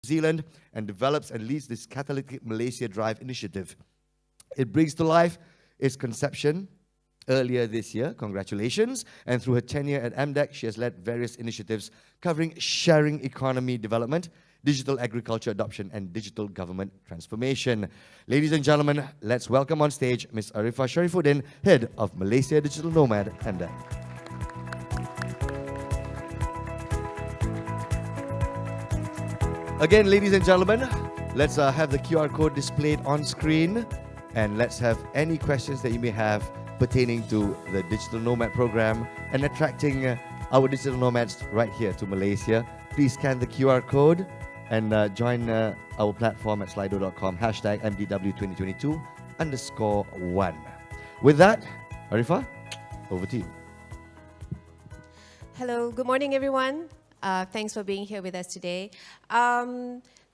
Zealand and develops and leads this Catalytic Malaysia Drive initiative. It brings to life its conception earlier this year. Congratulations. And through her tenure at MDEC, she has led various initiatives covering sharing economy development, digital agriculture adoption, and digital government transformation. Ladies and gentlemen, let's welcome on stage Ms. Arifah Sharifuddin, Head of Malaysia Digital Nomad, MDEC. Again, ladies and gentlemen, let's have the QR code displayed on screen, and let's have any questions that you may have pertaining to the Digital Nomad program and attracting our digital nomads right here to Malaysia. Please scan the QR code and join our platform at slido.com, hashtag MDW2022_1. With that, Arifah, over to you. Hello, good morning, everyone. Thanks for being here with us today.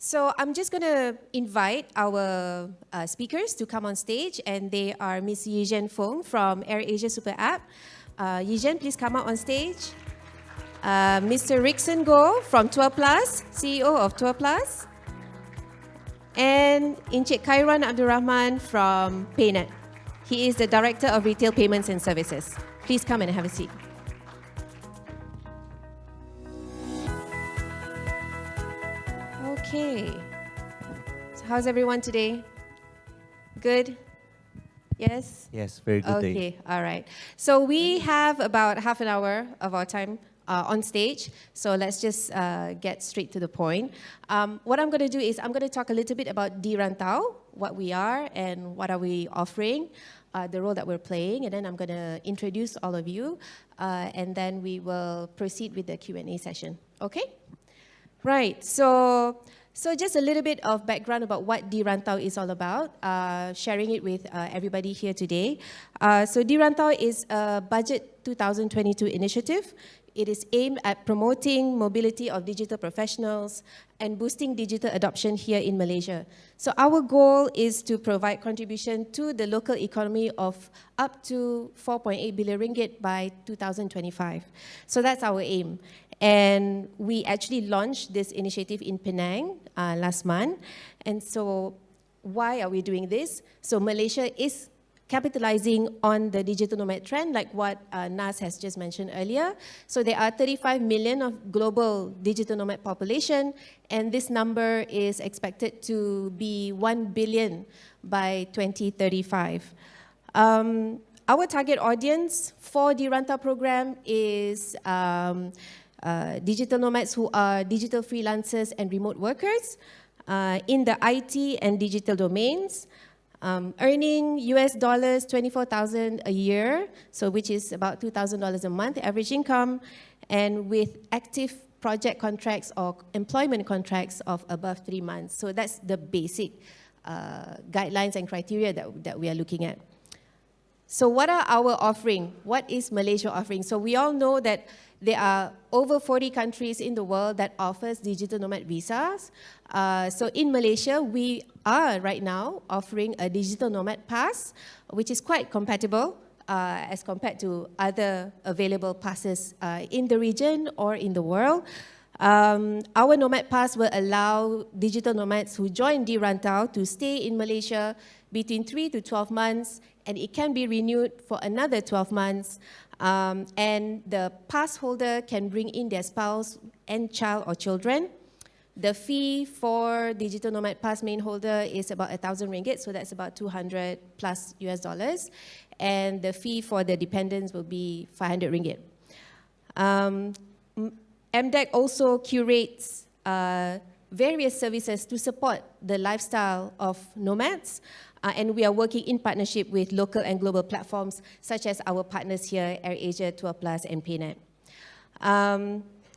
So I'm just going to invite our speakers to come on stage, and they are Ms. Yizhen Fung from AirAsia Super App. Yizhen, please come out on stage. Mr. Rickson from Tourplus, CEO of Tourplus. And Encik Khairuan Abdul Rahman from Paynet. He is the Director of Retail Payments and Services. Please come and have a seat. Okay. So how's everyone today? Good? Yes? Yes, very good day. Okay, all right. So we have about half an hour of our time on stage. So let's just get straight to the point. What I'm going to do is I'm going to talk a little bit about Rantau, what we are and what are we offering, the role that we're playing, and then I'm going to introduce all of you, and then we will proceed with the Q&A session. Okay? Right, so just a little bit of background about what Rantau is all about, sharing it with everybody here today. So Rantau is a Budget 2022 initiative. It is aimed at promoting mobility of digital professionals and boosting digital adoption here in Malaysia. So our goal is to provide contribution to the local economy of up to 4.8 billion ringgit by 2025. So that's our aim. And we actually launched this initiative in Penang last month. And so why are we doing this? So Malaysia is capitalizing on the digital nomad trend, like what Nas has just mentioned earlier. So there are 35 million of global digital nomad population, and this number is expected to be 1 billion by 2035. Our target audience for the Rantau program is digital nomads who are digital freelancers and remote workers in the IT and digital domains, earning US dollars 24,000 a year, so which is about $2,000 a month average income, and with active project contracts or employment contracts of above 3 months. So that's the basic guidelines and criteria that we are looking at. So what are our offering? What is Malaysia offering? So we all know that there are over 40 countries in the world that offers digital nomad visas. So in Malaysia, we are right now offering a digital nomad pass, which is quite compatible as compared to other available passes in the region or in the world. Our Nomad Pass will allow digital nomads who join Rantau to stay in Malaysia between 3 to 12 months, and it can be renewed for another 12 months. And the pass holder can bring in their spouse and child or children. The fee for digital nomad pass main holder is about 1,000 ringgit, so that's about 200 plus US dollars. And the fee for the dependents will be 500 ringgit. MDEC also curates various services to support the lifestyle of nomads. And we are working in partnership with local and global platforms, such as our partners here, AirAsia, Tourplus, and Paynet.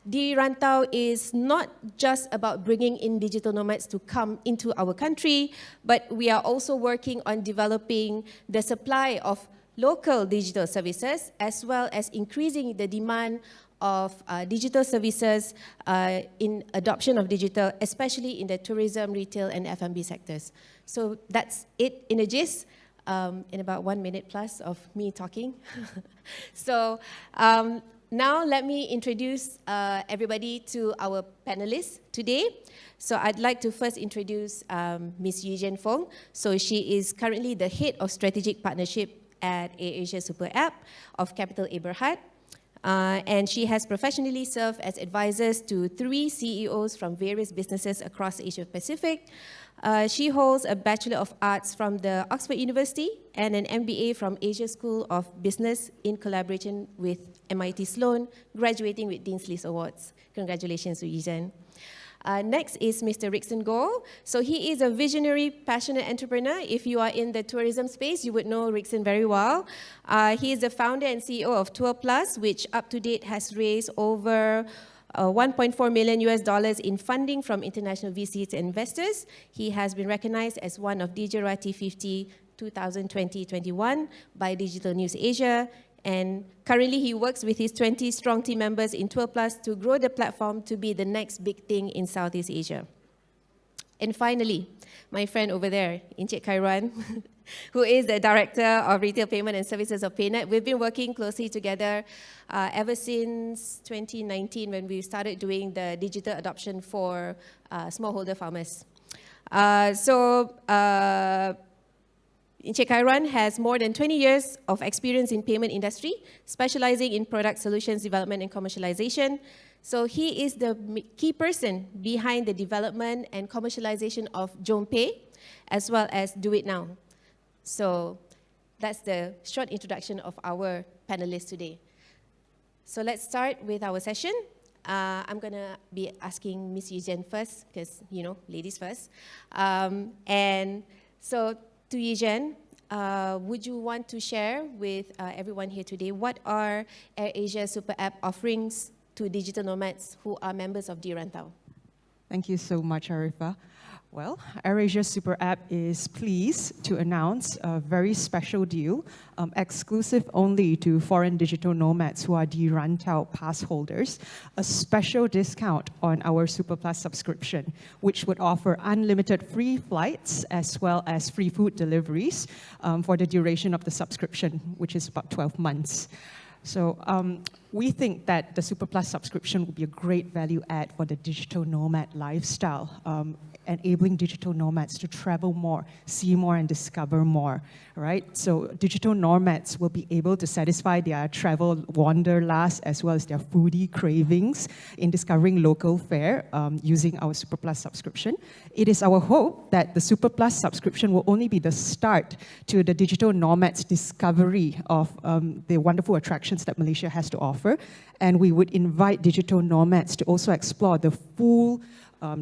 Rantau is not just about bringing in digital nomads to come into our country, but we are also working on developing the supply of local digital services, as well as increasing the demand of digital services in adoption of digital, especially in the tourism, retail, and F&B sectors. So that's it in a gist, in about 1 minute plus of me talking. So Now let me introduce everybody to our panelists today. So I'd like to first introduce Ms. Yizhen Fung. So she is currently the Head of Strategic Partnership at AirAsia Super App of Capital Aberhart. And she has professionally served as advisors to 3 CEOs from various businesses across Asia Pacific. She holds a Bachelor of Arts from the Oxford University and an MBA from Asia School of Business in collaboration with MIT Sloan, graduating with Dean's List Awards. Congratulations to Yizhen. Next is Mr. Rickson Goh. So he is a visionary, passionate entrepreneur. If you are in the tourism space, you would know Rickson very well. He is the founder and CEO of Tourplus, which up to date has raised over $1.4 million in funding from international VCs and investors. He has been recognized as one of Digerati 50 2020-21 by Digital News Asia. And currently he works with his 20 strong team members in Tourplus to grow the platform to be the next big thing in Southeast Asia. And finally, my friend over there, Encik Khairuan, who is the Director of Retail Payment and Services of Paynet. We've been working closely together ever since 2019 when we started doing the digital adoption for smallholder farmers. Encik Khairuan has more than 20 years of experience in payment industry, specializing in product solutions development and commercialization. So he is the key person behind the development and commercialization of JomPay, as well as Do It Now. So that's the short introduction of our panelists today. So let's start with our session. I'm going to be asking Ms. Yizhen first, because, you know, ladies first. And so to Yizhen, would you want to share with everyone here today what are AirAsia Super App offerings to digital nomads who are members of Rantau? Thank you so much, Arifah. Well, AirAsia Super App is pleased to announce a very special deal, exclusive only to foreign digital nomads who are Rantau pass holders, a special discount on our Super Plus subscription, which would offer unlimited free flights as well as free food deliveries for the duration of the subscription, which is about 12 months. So we think that the Super Plus subscription will be a great value add for the digital nomad lifestyle, enabling digital nomads to travel more, see more, and discover more, right? So digital nomads will be able to satisfy their travel wanderlust as well as their foodie cravings in discovering local fare using our Super Plus subscription. It is our hope that the Super Plus subscription will only be the start to the digital nomads' discovery of the wonderful attractions that Malaysia has to offer. And we would invite digital nomads to also explore the full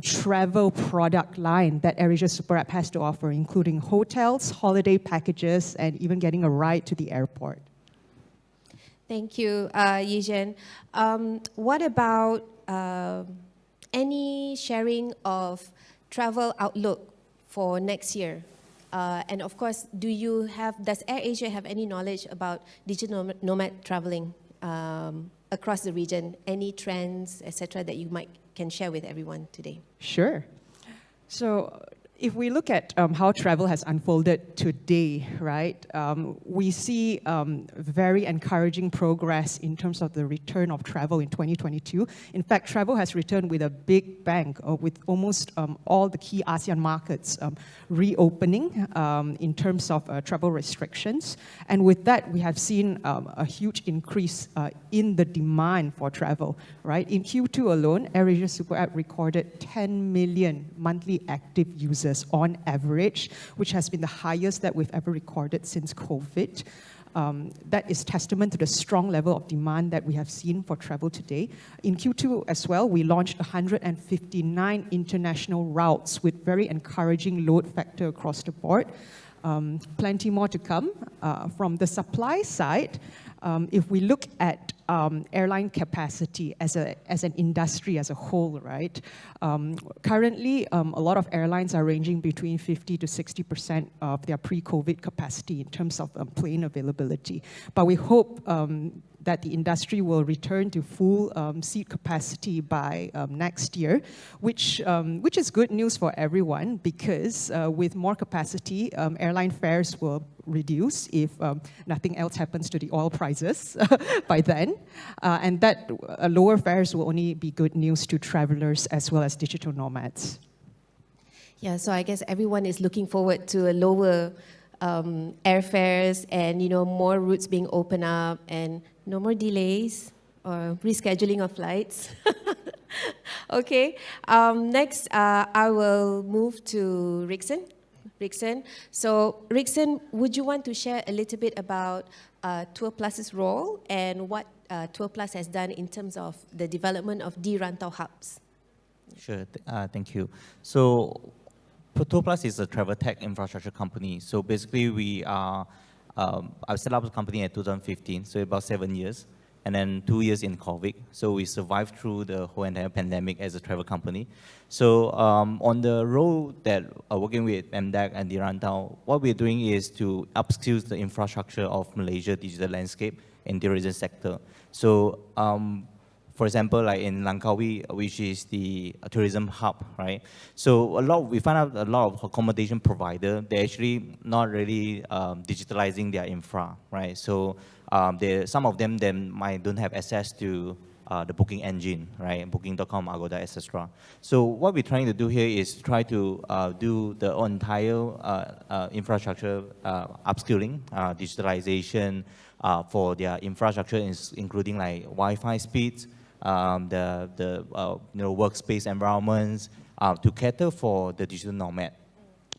travel product line that AirAsia Super App has to offer, including hotels, holiday packages, and even getting a ride to the airport. Thank you, Yizhen. What about any sharing of travel outlook for next year? And of course, does AirAsia have any knowledge about digital nomad traveling across the region? Any trends, etc., that you can share with everyone today? Sure. So if we look at how travel has unfolded today, right, we see very encouraging progress in terms of the return of travel in 2022. In fact, travel has returned with a big bang, with almost all the key ASEAN markets reopening in terms of travel restrictions. And with that, we have seen a huge increase in the demand for travel, right? In Q2 alone, AirAsia Super App recorded 10 million monthly active users on average, which has been the highest that we've ever recorded since COVID. That is testament to the strong level of demand that we have seen for travel today. In Q2 as well, we launched 159 international routes with very encouraging load factor across the board. Plenty more to come. From the supply side, if we look at airline capacity as an industry as a whole, right? Currently, a lot of airlines are ranging between 50 to 60% of their pre-COVID capacity in terms of plane availability. But we hope that the industry will return to full seat capacity by next year, which is good news for everyone because with more capacity, airline fares will reduce if nothing else happens to the oil prices by then. And that lower fares will only be good news to travelers as well as digital nomads. Yeah, so I guess everyone is looking forward to a lower airfares and more routes being opened up and no more delays or rescheduling of flights. Okay, next I will move to Rickson. So Rickson, would you want to share a little bit about Tourplus's role and what Tourplus has done in terms of the development of Rantau hubs? Sure, thank you. So Tourplus is a travel tech infrastructure company. So basically I set up the company in 2015, so about 7 years, and then 2 years in COVID. So we survived through the whole entire pandemic as a travel company. So on the road that working with MDEC and Rantau, what we're doing is to upskill the infrastructure of Malaysia digital landscape in the tourism sector. So for example, like in Langkawi, which is the tourism hub, right? So we find out a lot of accommodation provider, they're actually not really digitalizing their infra, right? So some of them don't have access to the booking engine, right? Booking.com, Agoda, etc. So what we're trying to do here is try to do the entire infrastructure upskilling, digitalization for their infrastructure, including like Wi-Fi speeds, the workspace environments to cater for the digital nomad.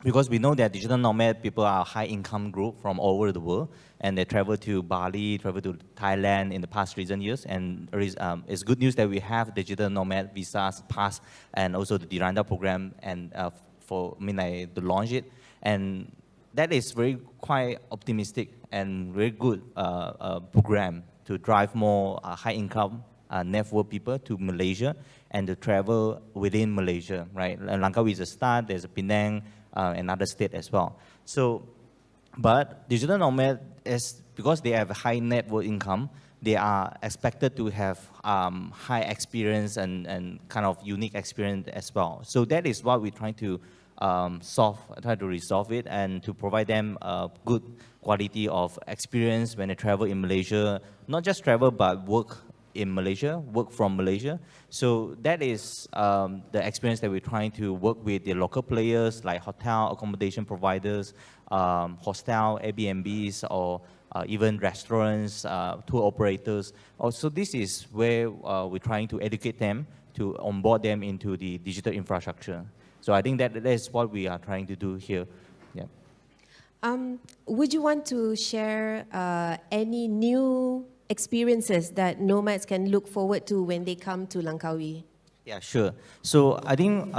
Because we know that digital nomad people are a high income group from all over the world, and they travel to Bali, travel to Thailand in the past recent years, and it's good news that we have digital nomad visas pass and also the Rantau program and to launch it, and that is quite optimistic and very good program to drive more high income net worth people to Malaysia and to travel within Malaysia, right? Langkawi is a start, there's a Penang, another state as well. So, but digital nomad because they have a high net worth income, they are expected to have high experience and kind of unique experience as well. So that is what we're trying to try to resolve it and to provide them a good quality of experience when they travel in Malaysia, not just travel but work in Malaysia, work from Malaysia. So that is the experience that we're trying to work with the local players like hotel, accommodation providers, hostel, Airbnbs, or even restaurants, tour operators. Also, this is where we're trying to educate them to onboard them into the digital infrastructure. So I think that is what we are trying to do here. Yeah. Would you want to share any new experiences that nomads can look forward to when they come to Langkawi? Yeah, sure. So I think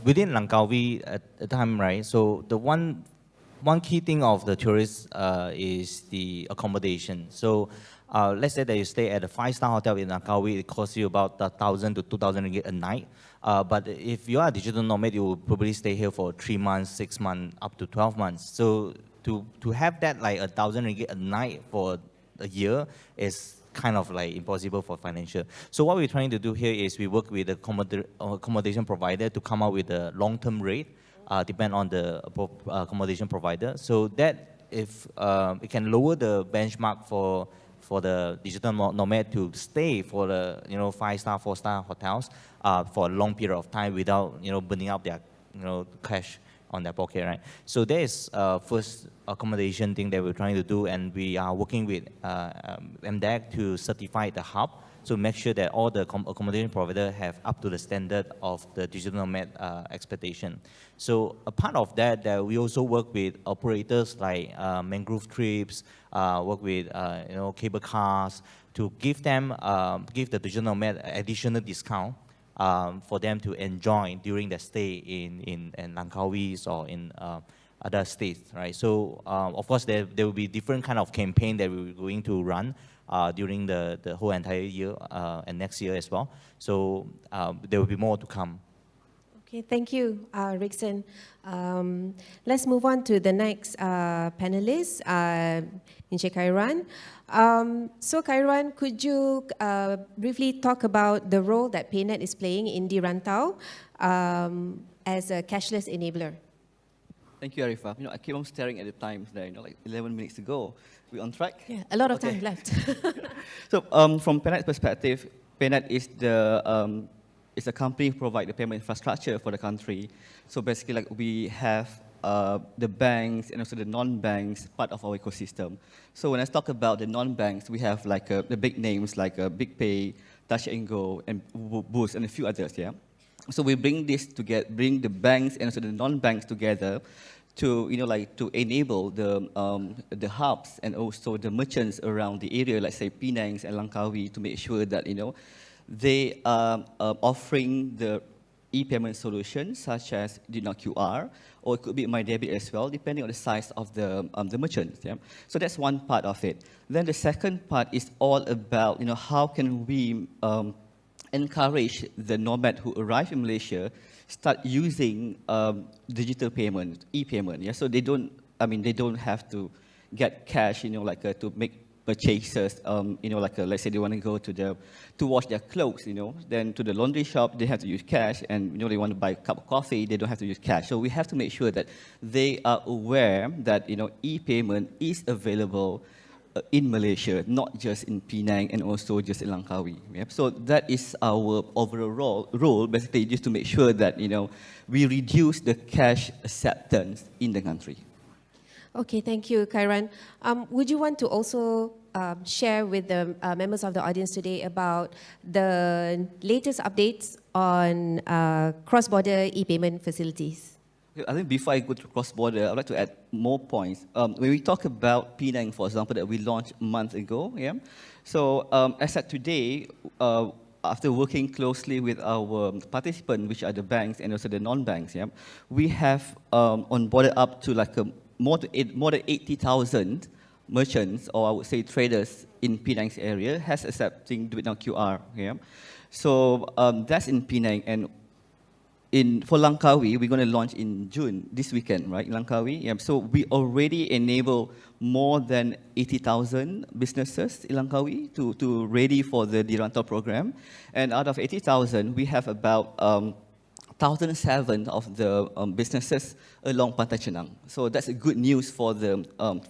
within Langkawi at the time, right? So the one key thing of the tourists is the accommodation. So let's say that you stay at a 5-star hotel in Langkawi, it costs you about 1,000 to 2,000 ringgit a night. But if you are a digital nomad, you will probably stay here for 3 months, 6 months, up to 12 months. So to have that like 1,000 ringgit a night for a year is kind of like impossible for financial. So what we're trying to do here is we work with the accommodation provider to come out with a long-term rate, depend on the accommodation provider. So that if it can lower the benchmark for the digital nomad to stay for the 5-star, 4-star hotels for a long period of time without burning up their cash on their pocket, right? So there is first accommodation thing that we're trying to do, and we are working with MDEC to certify the hub, so make sure that all the accommodation providers have up to the standard of the digital nomad expectation. So a part of that, we also work with operators like mangrove trips, work with cable cars to give the digital nomad additional discount for them to enjoy during their stay in Langkawi or in other states, right? So of course there will be different kind of campaign that we're going to run during the whole entire year and next year as well. So there will be more to come. Okay, thank you, Rickson. Let's move on to the next panelist, Encik Khairuan. So Khairuan, could you briefly talk about the role that Paynet is playing in the Rantau as a cashless enabler? Thank you, Arifah. I keep on staring at the times there, like 11 minutes to go. We on track? Yeah, a lot of time left. So from Paynet's perspective, Paynet is is a company who provides the payment infrastructure for the country. So basically, like we have the banks and also the non-banks part of our ecosystem. So when I talk about the non-banks, we have like the big names like Big Pay, Touch and Go, and Boost, and a few others. Yeah. So we bring this together, bring the banks and also the non-banks together to to enable the hubs and also the merchants around the area, like say Penang and Langkawi, to make sure that they are offering the e-payment solutions such as QR, or it could be My Debit as well, depending on the size of the merchants. Yeah? So that's one part of it. Then the second part is all about how can we encourage the nomad who arrive in Malaysia start using digital payment, e-payment. Yeah, so they don't have to get cash, to make purchases. Let's say they want to go to wash their clothes, then to the laundry shop they have to use cash, and they want to buy a cup of coffee, they don't have to use cash. So we have to make sure that they are aware that e-payment is available in Malaysia, not just in Penang and also just in Langkawi. Yep. So that is our overall role, basically, just to make sure that we reduce the cash acceptance in the country. Okay, thank you, Khairuan. Would you want to also share with the members of the audience today about the latest updates on cross-border e-payment facilities? I think before I go to cross-border, I'd like to add more points. When we talk about Penang, for example, that we launched a month ago, yeah. So as at today, after working closely with our participants, which are the banks and also the non-banks, yeah, we have onboarded up to like more than 80,000 merchants, or I would say traders in Penang's area, has accepting Do It Now QR. Yeah. So that's in Penang, and for Langkawi, we're going to launch in June, this weekend, right, in Langkawi. Yeah. So we already enable more than 80,000 businesses in Langkawi to ready for the Rantau program. And out of 80,000, we have about 1,007 of the businesses along Pantai Chenang. So that's a good news for the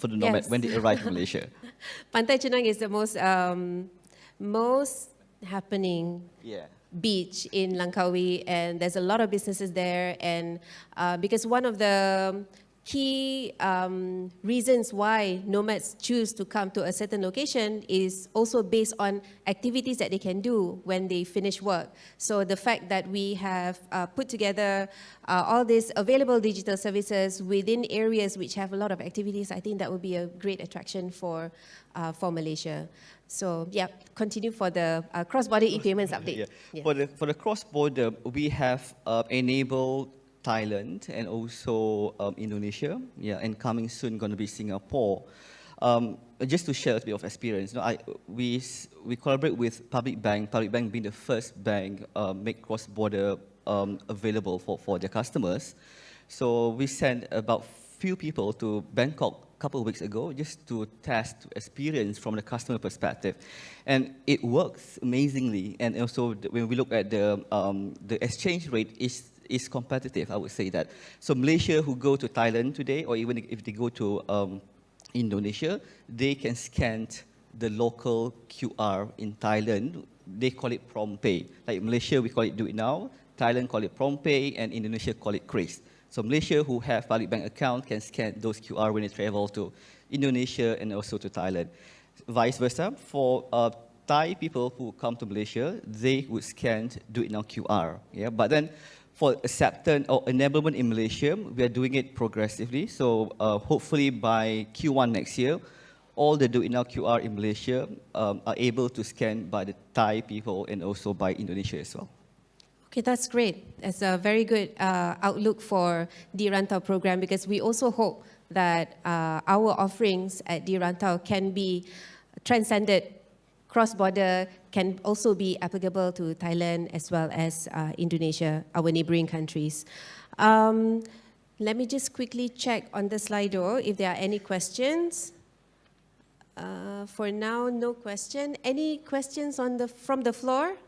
nomad when they arrive in Malaysia. Pantai Chenang is the most happening beach in Langkawi, and there's a lot of businesses there, and because one of the key reasons why nomads choose to come to a certain location is also based on activities that they can do when they finish work. So the fact that we have put together all these available digital services within areas which have a lot of activities, I think that would be a great attraction for Malaysia. So yeah, continue for the cross-border e-payments update. Yeah. Yeah. For the cross-border, we have enabled Thailand and also Indonesia, yeah, and coming soon going to be Singapore. Just to share a bit of experience, we collaborate with Public Bank being the first bank make cross-border available for their customers. So we sent about few people to Bangkok a couple of weeks ago just to test, to experience from the customer perspective, and it works amazingly. And also when we look at the exchange rate is competitive, I would say that. So Malaysia who go to Thailand today, or even if they go to Indonesia, they can scan the local QR in Thailand. They call it PromptPay. Like Malaysia, we call it Do It Now. Thailand call it PromptPay, and Indonesia call it Kris. So Malaysia who have Public Bank account can scan those QR when they travel to Indonesia and also to Thailand. Vice versa, for Thai people who come to Malaysia, they would scan Do It Now QR. Yeah, but then for acceptance or enablement in Malaysia, we are doing it progressively. So hopefully by Q1 next year, all the Do It Now QR in Malaysia are able to scan by the Thai people and also by Indonesia as well. Okay, that's great. That's a very good outlook for the Rantau program, because we also hope that our offerings at the Rantau can be transcended cross-border can also be applicable to Thailand as well as Indonesia, our neighboring countries. Let me just quickly check on the Slido if there are any questions. For now, no question. Any questions from the floor?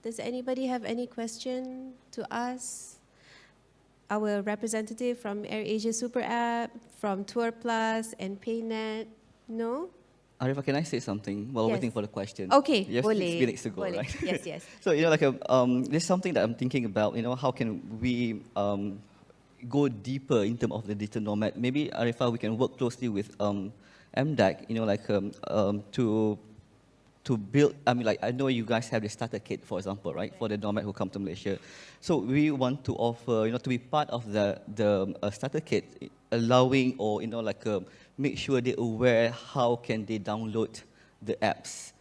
Does anybody have any question to ask our representative from AirAsia Super App, from Tourplus and Paynet? No? Arifah, can I say something while Yes. waiting for the question? Okay, You have boleh. 6 minutes to go, Boleh. right? Yes, yes. So, there's something that I'm thinking about, how can we go deeper in terms of the digital nomad? Maybe, Arifah, we can work closely with MDEC, to build, I know you guys have the starter kit, for example, right, for the nomad who come to Malaysia. So we want to offer, to be part of the starter kit, allowing or, make sure they're aware how can they download the apps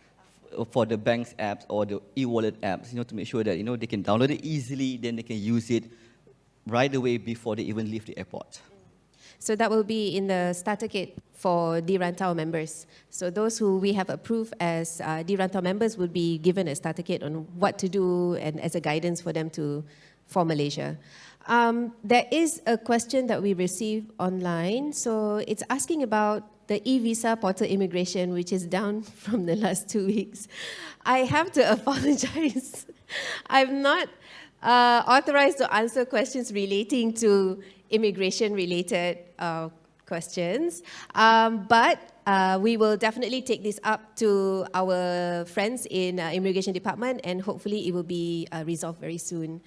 for the bank's apps or the e-wallet apps, to make sure that, they can download it easily, then they can use it right away before they even leave the airport. So that will be in the starter kit for Rantau members. So those who we have approved as Rantau members would be given a starter kit on what to do and as a guidance for them for Malaysia. There is a question that we received online. So it's asking about the e-visa portal immigration, which is down from the last 2 weeks. I have to apologize. I'm not authorized to answer questions relating to immigration-related questions, but we will definitely take this up to our friends in immigration department, and hopefully it will be resolved very soon.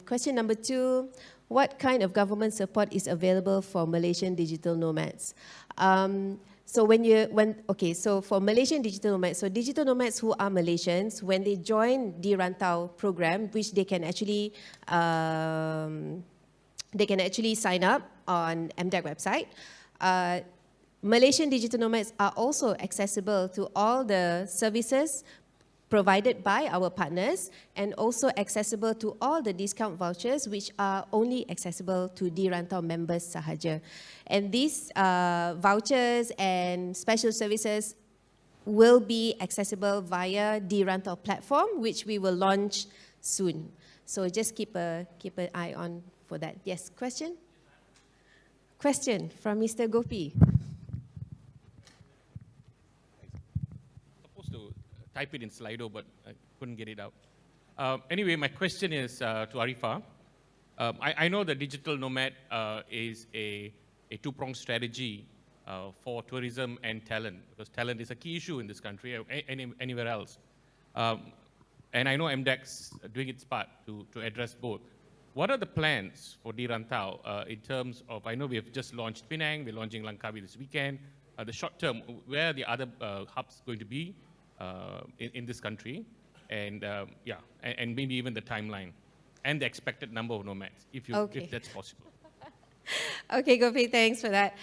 Question number 2, what kind of government support is available for Malaysian digital nomads? So so for Malaysian digital nomads, so digital nomads who are Malaysians, when they join the Rantau program, which they can actually sign up on MDEC website. Malaysian digital nomads are also accessible to all the services provided by our partners and also accessible to all the discount vouchers which are only accessible to Rantau members sahaja. And these vouchers and special services will be accessible via Rantau platform, which we will launch soon. So just keep an eye on for that. Yes, question? Question from Mr. Gopi. Supposed to type it in Slido, but I couldn't get it out. Anyway, my question is to Arifah. I know the digital nomad is a two-pronged strategy for tourism and talent, because talent is a key issue in this country, anywhere else. And I know MDEC's doing its part to address both. What are the plans for Rantau in terms of, I know we have just launched Penang, we're launching Langkawi this weekend. The short term, where are the other hubs going to be in this country? And and maybe even the timeline and the expected number of nomads, if that's possible. Okay, Gopi, thanks for that.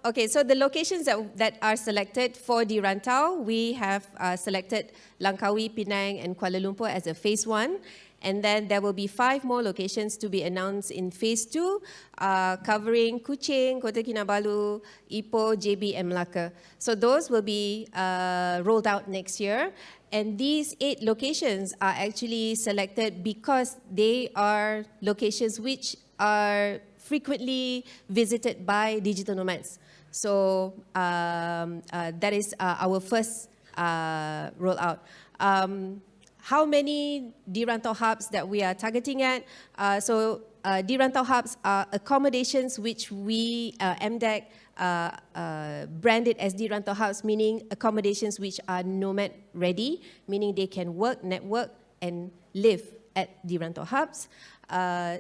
Okay, so the locations that are selected for Rantau, we have selected Langkawi, Penang, and Kuala Lumpur as a phase 1. And then there will be 5 more locations to be announced in phase 2, covering Kuching, Kota Kinabalu, Ipoh, JB, and Melaka. So those will be rolled out next year. And these 8 locations are actually selected because they are locations which are frequently visited by digital nomads. So that is our first rollout. How many Rantau hubs that we are targeting at? Rantau hubs are accommodations which we, MDEC, branded as Rantau hubs, meaning accommodations which are nomad ready, meaning they can work, network, and live at Rantau hubs.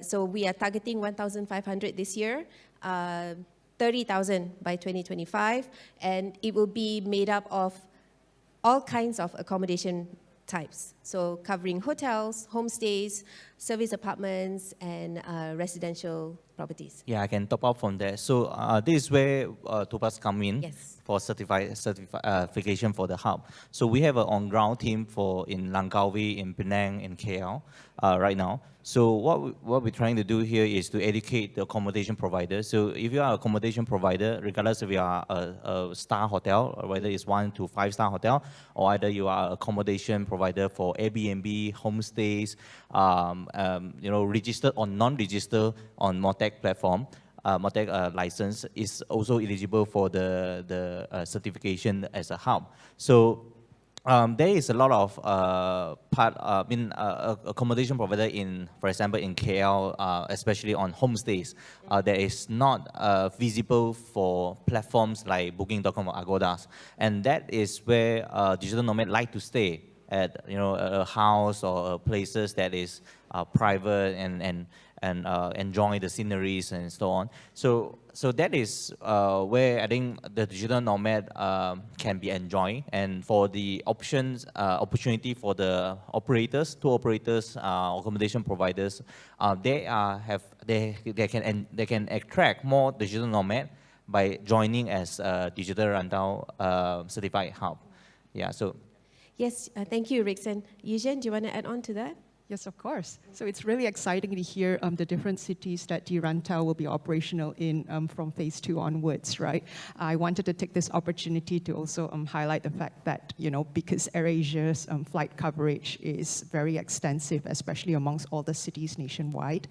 So we are targeting 1,500 this year, 30,000 by 2025, and it will be made up of all kinds of accommodation types. So covering hotels, homestays, service apartments and residential properties. Yeah, I can top up from there. So this is where Tourplus come in. Yes. For certification for the hub. So we have an on-ground team in Langkawi, in Penang, in KL right now. So what we're trying to do here is to educate the accommodation providers. So if you are an accommodation provider, regardless if you are a star hotel, or whether it's 1 to 5-star hotel, or either you are an accommodation provider for Airbnb, homestays, registered or non-registered on MDEC platform, MDEC license is also eligible for the certification as a hub. So there is a lot of accommodation provider for example, in KL, especially on homestays, that is not visible for platforms like Booking.com or Agodas, and that is where digital nomad like to stay at, a house or places that is private and enjoy the sceneries and so on. So that is where I think the digital nomad can be enjoyed. And for the opportunity for the operators, tour operators, accommodation providers, they can attract more digital nomad by joining as digital Rantau certified hub. Yeah. So. Yes. Thank you, Rickson. Yizhen, do you want to add on to that? Yes, of course. So it's really exciting to hear the different cities that Rantau will be operational in from phase 2 onwards, right? I wanted to take this opportunity to also highlight the fact that, because AirAsia's flight coverage is very extensive, especially amongst all the cities nationwide,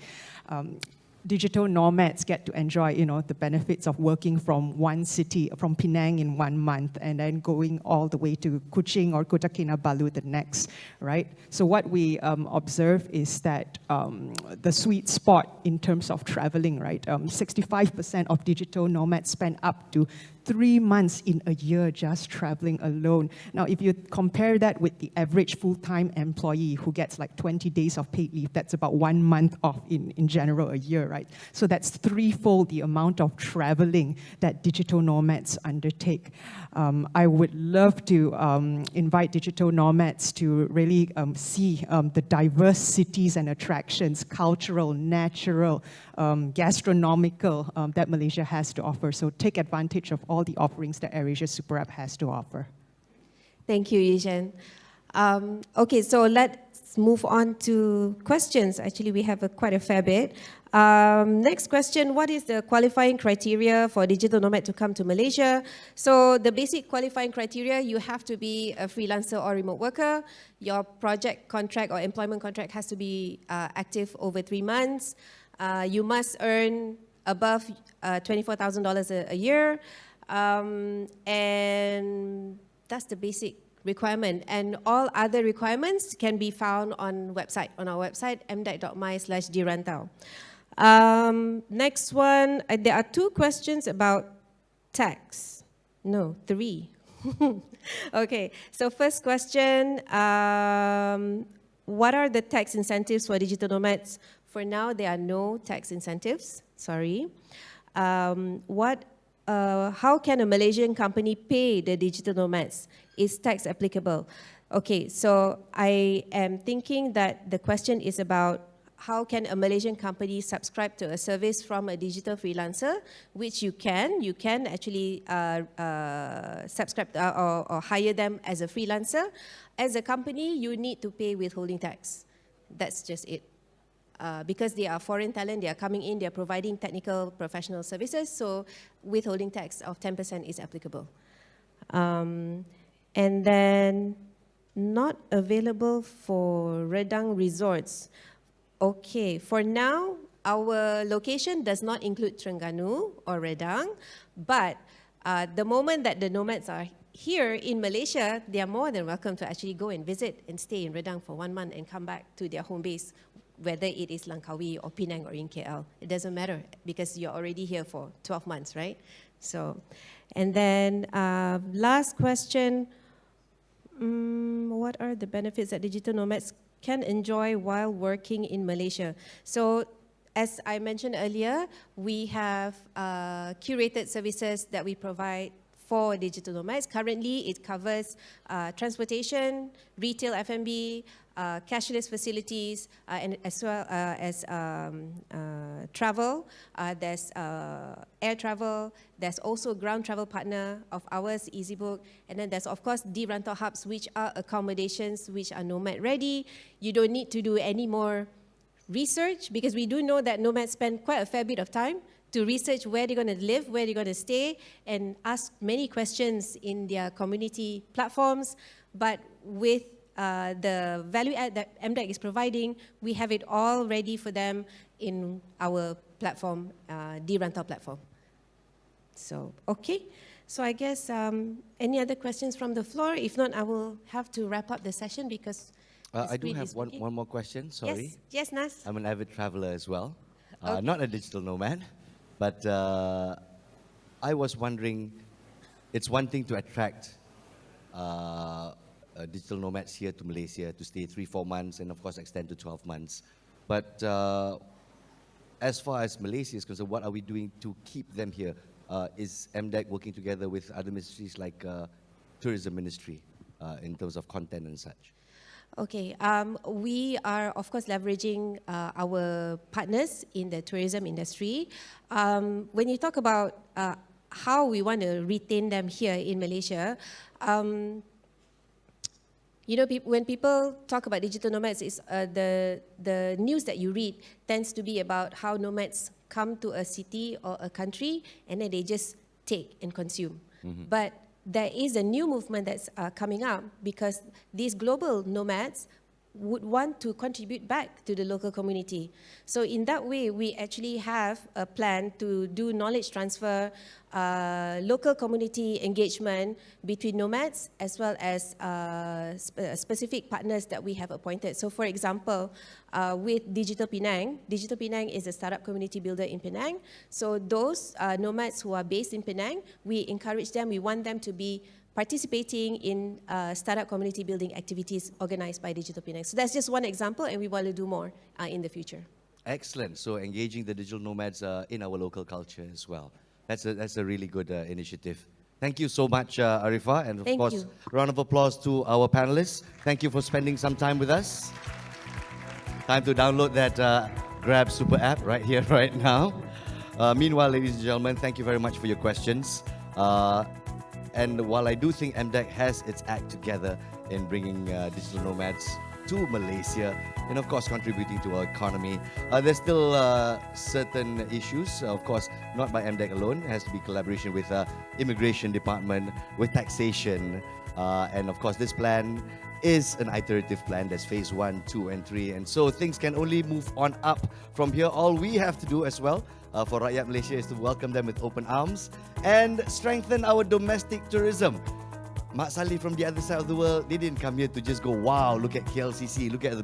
digital nomads get to enjoy, the benefits of working from one city, from Penang in 1 month, and then going all the way to Kuching or Kota Kinabalu the next, right? So what we observe is that the sweet spot in terms of traveling, right? 65% of digital nomads spend up to 3 months in a year just traveling alone. Now, if you compare that with the average full-time employee who gets like 20 days of paid leave, that's about 1 month off in general a year, right? So that's threefold the amount of traveling that digital nomads undertake. I would love to invite digital nomads to really see the diverse cities and attractions, cultural, natural, gastronomical, that Malaysia has to offer. So take advantage of all the offerings that AirAsia Super App has to offer. Thank you, Yizhen. Okay, so let's move on to questions. Actually, we have quite a fair bit. Next question, what is the qualifying criteria for digital nomad to come to Malaysia? So the basic qualifying criteria, you have to be a freelancer or remote worker. Your project contract or employment contract has to be active over 3 months. You must earn above $24,000 a year. And that's the basic requirement. And all other requirements can be found on our website, mdec.my/drantau. Next one, there are 2 questions about tax. No, 3. Okay, so first question, what are the tax incentives for digital nomads? For now, there are no tax incentives, sorry. How can a Malaysian company pay the digital nomads? Is tax applicable? Okay, so I am thinking that the question is about how can a Malaysian company subscribe to a service from a digital freelancer, which you can. You can actually subscribe or hire them as a freelancer. As a company, you need to pay withholding tax. That's just it. Because they are foreign talent, they are coming in, they are providing technical professional services, so withholding tax of 10% is applicable. And then not available for Redang resorts. Okay, for now, our location does not include Terengganu or Redang, but the moment that the nomads are here in Malaysia, they are more than welcome to actually go and visit and stay in Redang for 1 month and come back to their home base, whether it is Langkawi or Penang or in KL. It doesn't matter because you're already here for 12 months, right? So, and then last question, what are the benefits that digital nomads can enjoy while working in Malaysia? So, as I mentioned earlier, we have curated services that we provide for digital nomads. Currently, it covers transportation, retail F&B, cashless facilities, and as well as travel. There's air travel. There's also a ground travel partner of ours, EasyBook. And then there's, of course, the Rantau hubs, which are accommodations which are Nomad ready. You don't need to do any more research, because we do know that nomads spend quite a fair bit of time to research where they're going to live, where they're going to stay, and ask many questions in their community platforms. But with the value add that MDEC is providing, we have it all ready for them in our platform, the Rantau platform. So, okay. So I guess any other questions from the floor? If not, I will have to wrap up the session because I do have one more question, sorry. Yes, Nas. I'm an avid traveler as well. Not a digital nomad, but I was wondering, it's one thing to attract digital nomads here to Malaysia to stay 3-4 months and of course extend to 12 months. But as far as Malaysia is concerned, what are we doing to keep them here? Is MDEC working together with other ministries like Tourism Ministry in terms of content and such? Okay, we are of course leveraging our partners in the tourism industry. When you talk about how we want to retain them here in Malaysia, you know, when people talk about digital nomads, it's, the news that you read tends to be about how nomads come to a city or a country and then they just take and consume. Mm-hmm. But there is a new movement that's coming up because these global nomads would want to contribute back to the local community. So in that way, we actually have a plan to do knowledge transfer, local community engagement between nomads as well as specific partners that we have appointed. So for example, with Digital Penang is a startup community builder in Penang. So those nomads who are based in Penang, we encourage them, we want them to be participating in startup community building activities organized by Digital Penang. So that's just one example, and we want to do more in the future. Excellent. So engaging the digital nomads in our local culture as well. That's a really good initiative. Thank you so much, Arifah, and of course, round of applause to our panelists. Thank you for spending some time with us. Time to download that Grab super app right here, right now. Meanwhile, ladies and gentlemen, thank you very much for your questions. And while I do think MDEC has its act together in bringing digital nomads to Malaysia and of course contributing to our economy, there's still certain issues, of course not by MDEC alone. It has to be collaboration with immigration department, with taxation, and of course this plan is an iterative plan. There's phase 1, 2 and 3, and so things can only move on up from here. All we have to do as well for Rakyat Malaysia is to welcome them with open arms and strengthen our domestic tourism. Mak Saleh from the other side of the world, they didn't come here to just go, wow, look at KLCC, look at the